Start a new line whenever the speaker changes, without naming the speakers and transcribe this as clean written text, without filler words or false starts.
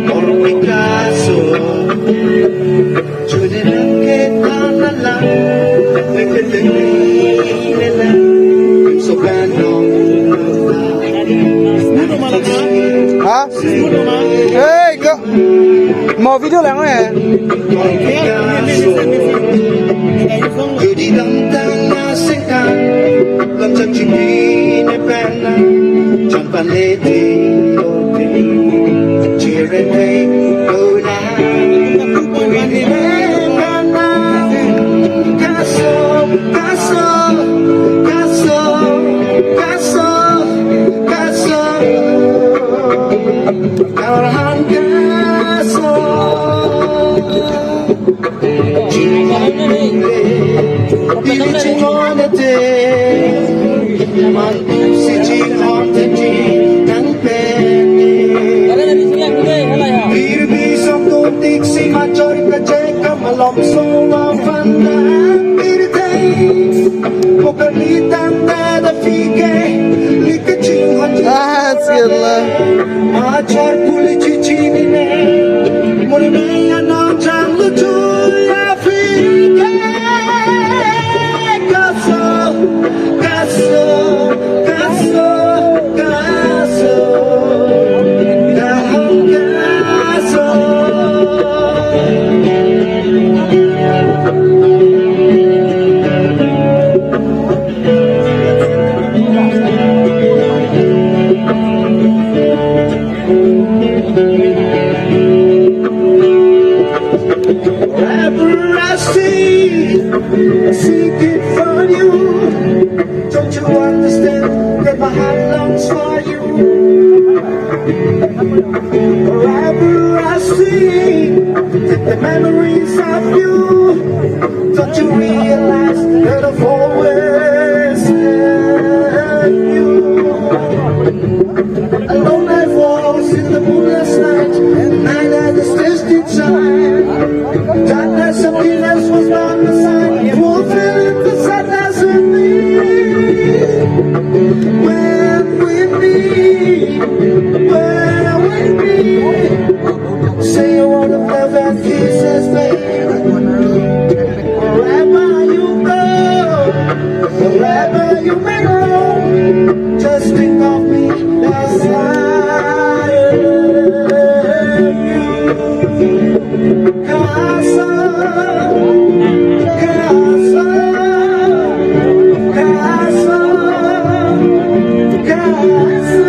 por mi caso, yo diré que tan alam, me quedé en la sobrano.
hả ê cơ mò video lang này
Cứ đi đắm tang na sinh tan, làm chân chỉ đi nơi bên na, chẳng bàn lê thì đôi thì chỉ lên đây đôi na, vì đi bên na, cá sấu, cá sấu, cá sấu, cá sấu, cá sấu, cá rahan cá sấu. Dili chingona te man si chingona te nang pene bir bi som to tik si ma chori ka che kam lom so ma fanda bir dai pokali tan da fike lik chingona
ah sialah
ma chor puli chi chi ni ne mori me na chang lu chu ya fike Wherever I seek it for you. Don't you understand that my heart longs for you? Wherever I see the memories of you, don't you realize that I've always had you? Alone I was in the moonless night, and night at the distant time. Darkness, something else was by my side, fulfilling the sadness in me. When we meet, say a word of love and kisses, baby. Wherever you go, wherever you may roam, just think of me as I love you. Casa, casa, casa, casa.